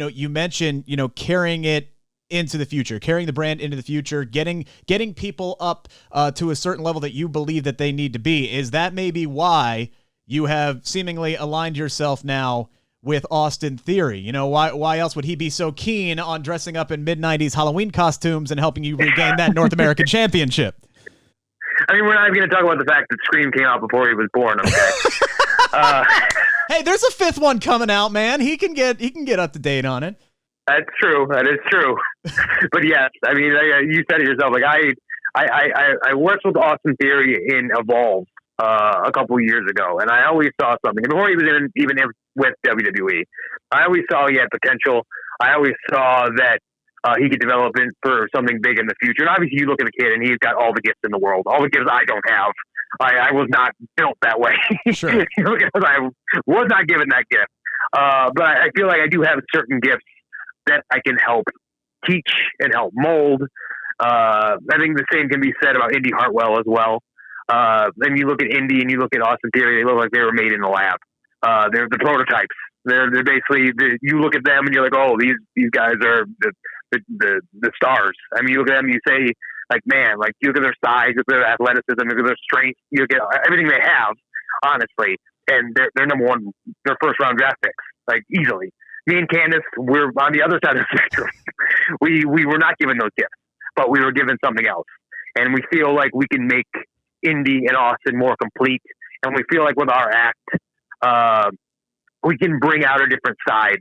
you mentioned, carrying it into the future, carrying the brand into the future, getting people up to a certain level that you believe that they need to be. Is that maybe why you have seemingly aligned yourself now with Austin Theory? Why else would he be so keen on dressing up in mid-90s Halloween costumes and helping you regain that North American championship? I mean, we're not even going to talk about the fact that Scream came out before he was born, okay? Hey, there's a fifth one coming out, man. He can get up to date on it. That's true. That is true. But yes, I mean, you said it yourself. Like I worked with Austin Theory in Evolve a couple of years ago, and I always saw something. Before he was even with WWE, I always saw he had potential. I always saw that he could develop for something big in the future. And obviously, you look at the kid, and he's got all the gifts in the world. All the gifts I don't have. I was not built that way. Sure. I was not given that gift. But I feel like I do have certain gifts that I can help teach and help mold. I think the same can be said about Indy Hartwell as well. And you look at Indy and you look at Austin Theory, they look like they were made in the lab. They're the prototypes. They're basically you look at them and you're like, oh, these guys are the stars. I mean, you look at them and you say, like, man, like, you look at their size, you look at their athleticism, you look at their strength, you look at everything they have, honestly, and they're number one, they're first round draft picks, like, easily. Me and Candace, we're on the other side of the spectrum. We were not given those gifts, but we were given something else, and we feel like we can make Indy and Austin more complete, and we feel like with our act, we can bring out a different side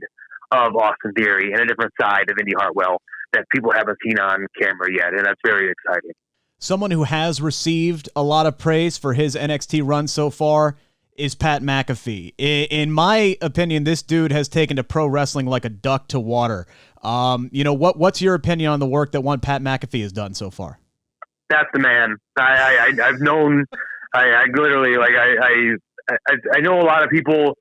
of Austin Theory and a different side of Indy Hartwell that people haven't seen on camera yet, and that's very exciting. Someone who has received a lot of praise for his NXT run so far is Pat McAfee. In my opinion, this dude has taken to pro wrestling like a duck to water. What's your opinion on the work that one Pat McAfee has done so far? That's the man. I've known. I literally I know a lot of people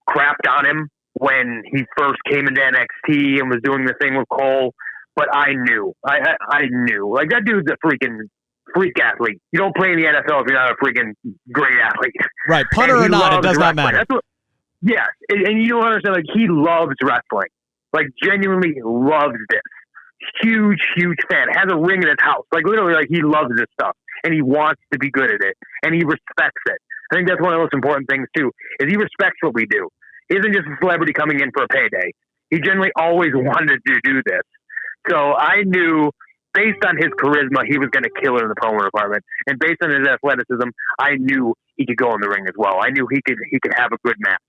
crapped on him when he first came into NXT and was doing the thing with Cole. But I knew, I knew, like, that dude's a freaking freak athlete. You don't play in the NFL if you're not a freaking great athlete. Right. Punter or not, it does not matter. Yes. And you don't understand, like, he loves wrestling. Like, genuinely loves this. Huge, huge fan. Has a ring in his house. Like, literally, like, he loves this stuff. And he wants to be good at it. And he respects it. I think that's one of the most important things, too, is he respects what we do. He isn't just a celebrity coming in for a payday. He generally always wanted to do this. So I knew, based on his charisma, he was going to kill it in the promo department, and based on his athleticism, I knew he could go in the ring as well. I knew he could have a good match.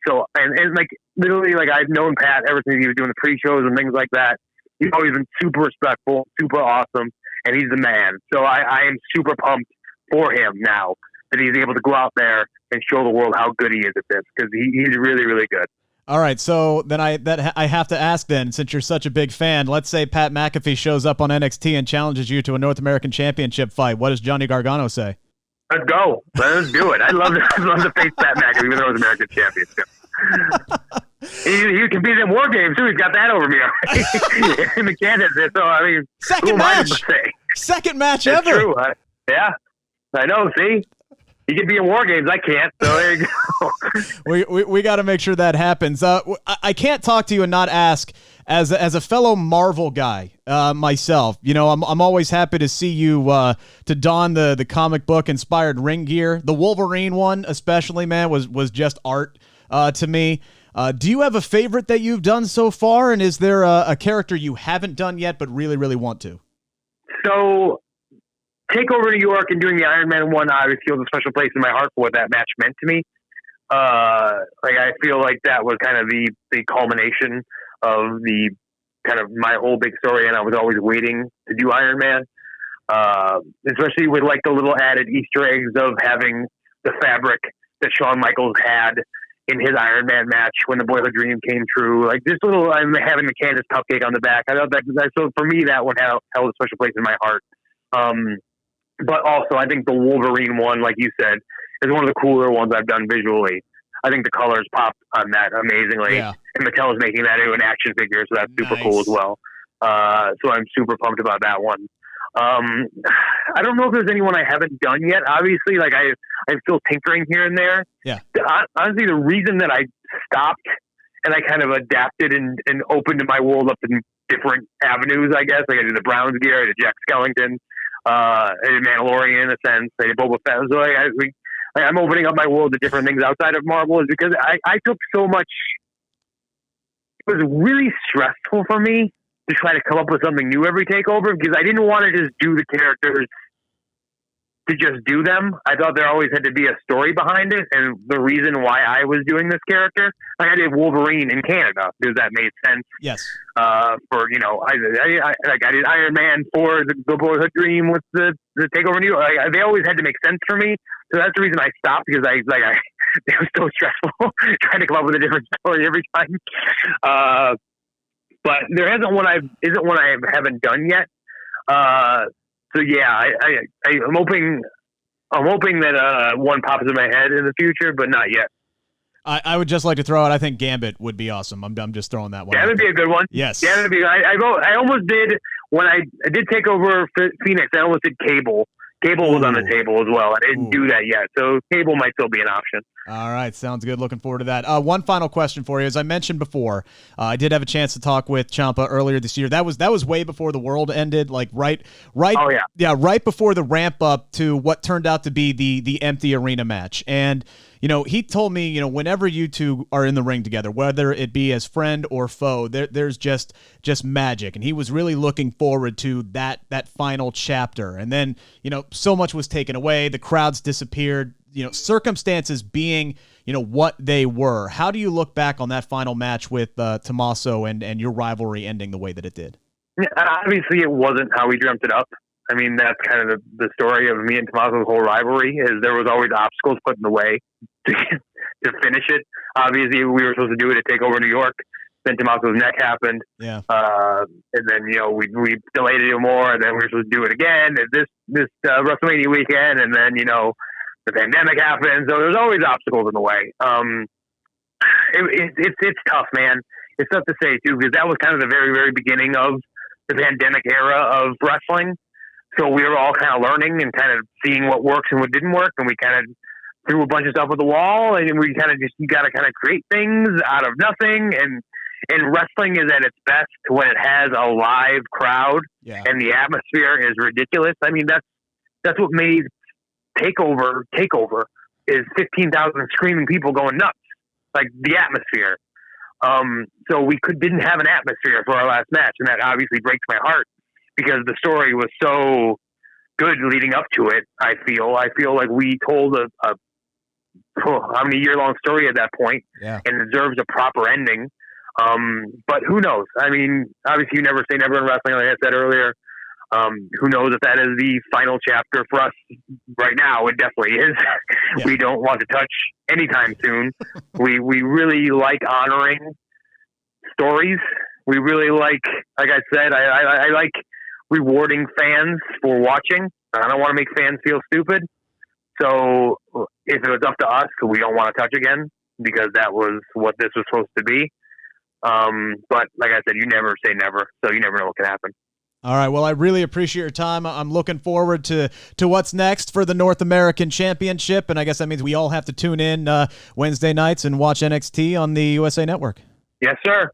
So like, literally, like, I've known Pat ever since he was doing the pre-shows and things like that. He's always been super respectful, super awesome, and he's the man. So I am super pumped for him now that he's able to go out there and show the world how good he is at this, because he's really, really good. All right, so then I have to ask then, since you're such a big fan, let's say Pat McAfee shows up on NXT and challenges you to a North American Championship fight. What does Johnny Gargano say? Let's go. Let's do it. I'd love to face Pat McAfee with the North American Championship. He competed in War Games, too. He's got that over me already. In the Canada. So, I mean, Second match it's ever. True. Yeah, I know. See? He could be in War Games. I can't. So there you go. we got to make sure that happens. I can't talk to you and not ask, as a fellow Marvel guy myself. I'm always happy to see you to don the comic book inspired ring gear. The Wolverine one, especially, man, was just art to me. Do you have a favorite that you've done so far, and is there a character you haven't done yet but really, really want to? So, Takeover New York and doing the Iron Man one obviously holds a special place in my heart for what that match meant to me. I feel like that was kind of the culmination of the kind of my whole big story, and I was always waiting to do Iron Man, especially with, like, the little added Easter eggs of having the fabric that Shawn Michaels had in his Iron Man match when the boyhood dream came true. Like, this little, I'm having the Candace cupcake on the back. I thought that so for me, that one held a special place in my heart. But also, I think the Wolverine one, like you said, is one of the cooler ones I've done visually. I think the colors pop on that amazingly. Yeah. And Mattel is making that into an action figure, so that's super cool as well. So I'm super pumped about that one. I don't know if there's anyone I haven't done yet. Obviously, like, I'm still tinkering here and there. Yeah. Honestly, the reason that I stopped and I kind of adapted and opened my world up in different avenues, I guess. Like I did the Browns gear, I did Jack Skellington, I did Mandalorian in a sense, I did Boba Fett. So I'm opening up my world to different things outside of Marvel, is because I took so much. It was really stressful for me to try to come up with something new every takeover, because I didn't want to just do the characters to just do them. I thought there always had to be a story behind it, and the reason why I was doing this character. Like I did Wolverine in Canada because that made sense. Yes. For I did Iron Man for the Boyhood Dream with the takeover New York. They always had to make sense for me, so that's the reason I stopped, because it was so stressful trying to come up with a different story every time. But there isn't one I haven't done yet. So yeah, I'm hoping that one pops in my head in the future, but not yet. I would just like to throw out, I think Gambit would be awesome. I'm just throwing that one. That would be a good one. Yes. Yeah, that'd be. I almost did when I did take over Phoenix. I almost did Cable. Cable was on the table as well. I didn't do that yet, so Cable might still be an option. All right, sounds good. Looking forward to that. One final question for you. As I mentioned before, I did have a chance to talk with Ciampa earlier this year. That was way before the world ended, like right. Oh yeah, right before the ramp up to what turned out to be the empty arena match. And he told me, whenever you two are in the ring together, whether it be as friend or foe, there's just magic. And he was really looking forward to that final chapter. And then, so much was taken away. The crowds disappeared. Circumstances being, what they were. How do you look back on that final match with Tommaso and your rivalry ending the way that it did? Obviously, it wasn't how we dreamt it up. I mean, that's kind of the story of me and Tommaso's whole rivalry, is there was always obstacles put in the way to finish it. Obviously, we were supposed to do it at TakeOver New York. Then Tommaso's neck happened. Yeah. And then, we delayed it more, and then we were supposed to do it again at this WrestleMania weekend, and then, the pandemic happened. So there's always obstacles in the way. It's tough, man. It's tough to say, too, because that was kind of the very, very beginning of the pandemic era of wrestling. So we were all kind of learning and kind of seeing what works and what didn't work. And we kind of threw a bunch of stuff at the wall, and we kind of you got to kind of create things out of nothing. And wrestling is at its best when it has a live crowd and the atmosphere is ridiculous. I mean, that's what made takeover is 15,000 screaming people going nuts, like the atmosphere. So we didn't have an atmosphere for our last match, and that obviously breaks my heart, because the story was so good leading up to it. I feel like we told how many year-long story at that point, and it deserves a proper ending. But who knows? I mean, obviously you never say never in wrestling, like I said earlier. Who knows if that is the final chapter for us right now? It definitely is. Yeah. We don't want to touch anytime soon. we really like honoring stories. We really like I said, I like rewarding fans for watching. I don't want to make fans feel stupid. So if it was up to us, we don't want to touch again, because that was what this was supposed to be. But like I said, you never say never, so you never know what can happen. All right. Well, I really appreciate your time. I'm looking forward to what's next for the North American Championship, and I guess that means we all have to tune in Wednesday nights and watch NXT on the USA Network. Yes, sir.